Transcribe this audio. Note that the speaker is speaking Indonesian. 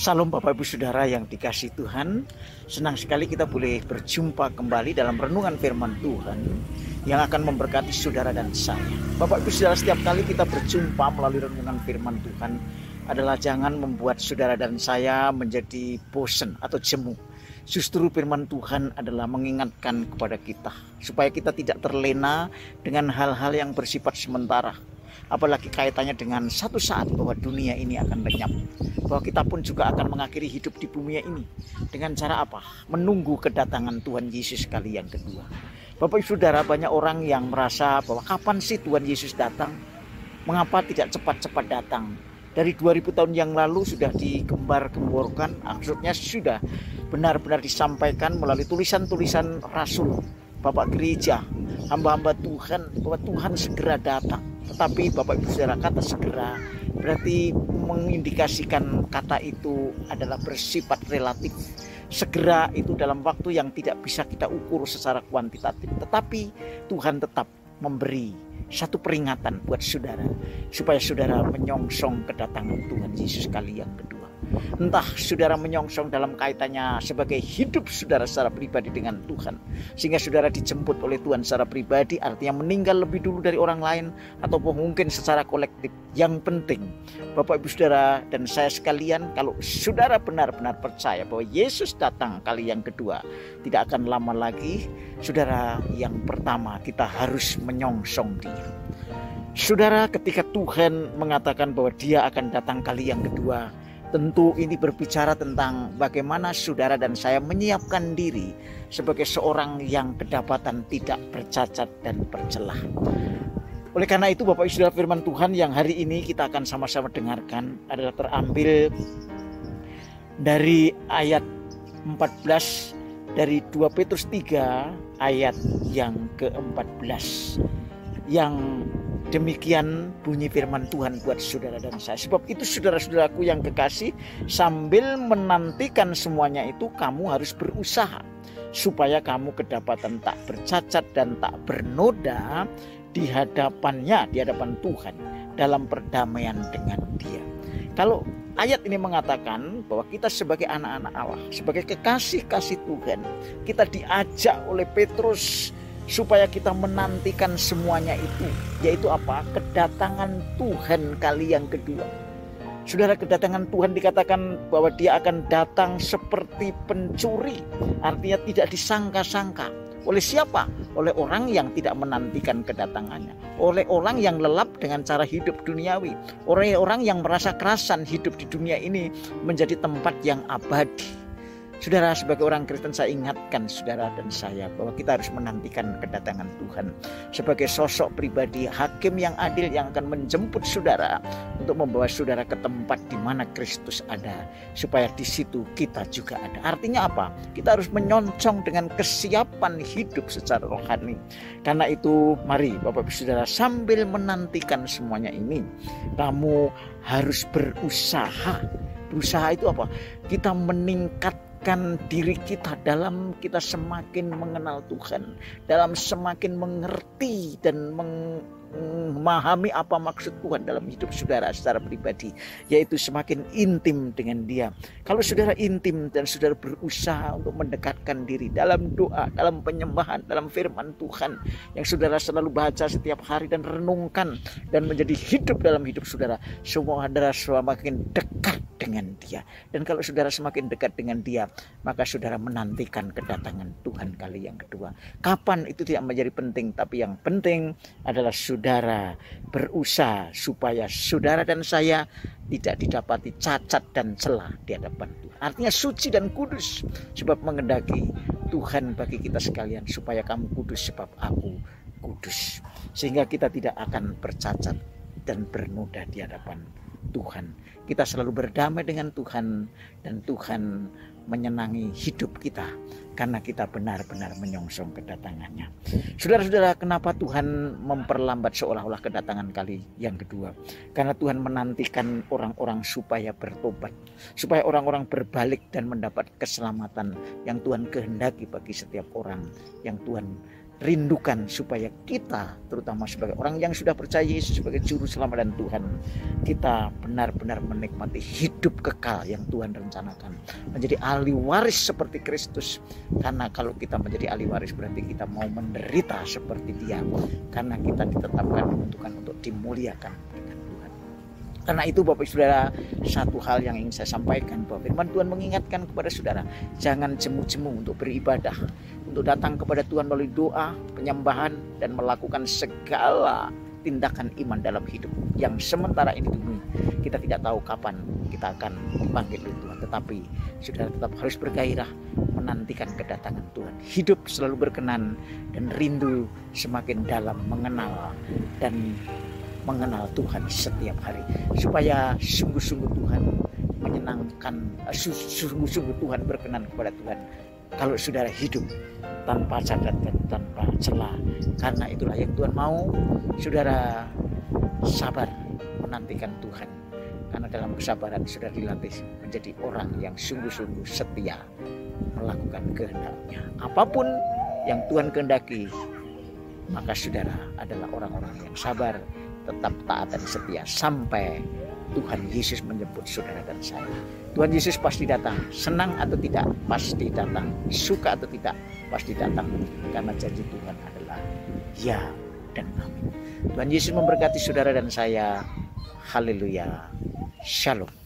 Salam Bapak Ibu Saudara yang dikasihi Tuhan. Senang sekali kita boleh berjumpa kembali dalam renungan firman Tuhan yang akan memberkati saudara dan saya. Bapak Ibu Saudara, setiap kali kita berjumpa melalui renungan firman Tuhan adalah jangan membuat saudara dan saya menjadi bosan atau jemu. Justru firman Tuhan adalah mengingatkan kepada kita supaya kita tidak terlena dengan hal-hal yang bersifat sementara. Apalagi kaitannya dengan satu saat bahwa dunia ini akan lenyap, bahwa kita pun juga akan mengakhiri hidup di bumi ini. Dengan cara apa? Menunggu kedatangan Tuhan Yesus kali yang kedua. Bapak Ibu Saudara, banyak orang yang merasa bahwa kapan sih Tuhan Yesus datang? Mengapa tidak cepat-cepat datang? Dari 2000 tahun yang lalu sudah digembar-gemborkan, maksudnya sudah benar-benar disampaikan melalui tulisan-tulisan Rasul, Bapak Gereja, hamba-hamba Tuhan, bahwa Tuhan segera datang. Tetapi Bapak Ibu Saudara, kata segera berarti mengindikasikan kata itu adalah bersifat relatif. Segera itu dalam waktu yang tidak bisa kita ukur secara kuantitatif. Tetapi Tuhan tetap memberi satu peringatan buat saudara, supaya saudara menyongsong kedatangan Tuhan Yesus kali yang kedua. Entah saudara menyongsong dalam kaitannya sebagai hidup saudara secara pribadi dengan Tuhan, sehingga saudara dijemput oleh Tuhan secara pribadi, artinya meninggal lebih dulu dari orang lain, ataupun mungkin secara kolektif. Yang penting Bapak Ibu Saudara dan saya sekalian, kalau saudara benar-benar percaya bahwa Yesus datang kali yang kedua, tidak akan lama lagi. Saudara, yang pertama kita harus menyongsong Dia. Saudara, ketika Tuhan mengatakan bahwa Dia akan datang kali yang kedua, tentu ini berbicara tentang bagaimana saudara dan saya menyiapkan diri sebagai seorang yang kedapatan tidak bercacat dan bercelah. Oleh karena itu Bapak Ibu Saudara, firman Tuhan yang hari ini kita akan sama-sama dengarkan adalah terambil dari ayat 14 dari 2 Petrus 3 ayat yang ke-14. Yang demikian bunyi firman Tuhan buat saudara dan saya. Sebab itu saudara-saudaraku yang kekasih, sambil menantikan semuanya itu kamu harus berusaha supaya kamu kedapatan tak bercacat dan tak bernoda di hadapannya, di hadapan Tuhan, dalam perdamaian dengan Dia. Kalau ayat ini mengatakan bahwa kita sebagai anak-anak Allah, sebagai kekasih-kasih Tuhan, kita diajak oleh Petrus supaya kita menantikan semuanya itu, yaitu apa? Kedatangan Tuhan kali yang kedua. Saudara, kedatangan Tuhan dikatakan bahwa Dia akan datang seperti pencuri, artinya tidak disangka-sangka. Oleh siapa? Oleh orang yang tidak menantikan kedatangannya, oleh orang yang lelap dengan cara hidup duniawi, oleh orang yang merasa kerasan hidup di dunia ini menjadi tempat yang abadi. Saudara, sebagai orang Kristen saya ingatkan saudara dan saya bahwa kita harus menantikan kedatangan Tuhan sebagai sosok pribadi hakim yang adil yang akan menjemput saudara untuk membawa saudara ke tempat di mana Kristus ada, supaya di situ kita juga ada. Artinya apa? Kita harus menyoncong dengan kesiapan hidup secara rohani. Karena itu mari Bapak Ibu Saudara, sambil menantikan semuanya ini, kamu harus berusaha. Berusaha itu apa? Kita meningkatkan diri kita dalam kita semakin mengenal Tuhan, dalam semakin mengerti dan memahami apa maksud Tuhan dalam hidup saudara secara pribadi, yaitu semakin intim dengan Dia. Kalau saudara intim dan saudara berusaha untuk mendekatkan diri dalam doa, dalam penyembahan, dalam firman Tuhan yang saudara selalu baca setiap hari dan renungkan dan menjadi hidup dalam hidup saudara, semua saudara semakin dekat dengan Dia. Dan kalau saudara semakin dekat dengan Dia, maka saudara menantikan kedatangan Tuhan kali yang kedua. Kapan itu tidak menjadi penting, tapi yang penting adalah saudara berusaha supaya saudara dan saya tidak didapati cacat dan celah di hadapan Tuhan. Artinya suci dan kudus, sebab mengendaki Tuhan bagi kita sekalian supaya kamu kudus sebab aku kudus. Sehingga kita tidak akan bercacat dan bernoda di hadapan Tuhan. Kita selalu berdamai dengan Tuhan dan Tuhan menyenangi hidup kita karena kita benar-benar menyongsong kedatangannya. Saudara-saudara, kenapa Tuhan memperlambat seolah-olah kedatangan kali yang kedua? Karena Tuhan menantikan orang-orang supaya bertobat, supaya orang-orang berbalik dan mendapat keselamatan yang Tuhan kehendaki bagi setiap orang yang Tuhan rindukan supaya kita, terutama sebagai orang yang sudah percaya Yesus sebagai juru selamat dan Tuhan, kita benar-benar menikmati hidup kekal yang Tuhan rencanakan, menjadi ahli waris seperti Kristus. Karena kalau kita menjadi ahli waris berarti kita mau menderita seperti Dia, karena kita ditetapkan, ditentukan untuk dimuliakan dengan Tuhan. Karena itu Bapak Saudara, satu hal yang ingin saya sampaikan, bahwa firman Tuhan mengingatkan kepada saudara, jangan jemu-jemu untuk beribadah, untuk datang kepada Tuhan melalui doa, penyembahan, dan melakukan segala tindakan iman dalam hidup yang sementara ini demi kita tidak tahu kapan kita akan dipanggil oleh Tuhan. Tetapi saudara tetap harus bergairah menantikan kedatangan Tuhan. Hidup selalu berkenan dan rindu semakin dalam mengenal Tuhan setiap hari, supaya sungguh-sungguh Tuhan menyenangkan, sungguh-sungguh Tuhan berkenan kepada Tuhan kalau saudara hidup tanpa cacat dan tanpa celah. Karena itulah yang Tuhan mau, saudara sabar menantikan Tuhan, karena dalam kesabaran saudara dilatih menjadi orang yang sungguh-sungguh setia melakukan kehendak-Nya. Apapun yang Tuhan kehendaki, maka saudara adalah orang-orang yang sabar, tetap taat dan setia sampai Tuhan Yesus menjemput saudara dan saya. Tuhan Yesus pasti datang, senang atau tidak pasti datang, suka atau tidak pasti datang, karena janji Tuhan adalah ya dan amin. Tuhan Yesus memberkati saudara dan saya. Haleluya. Shalom.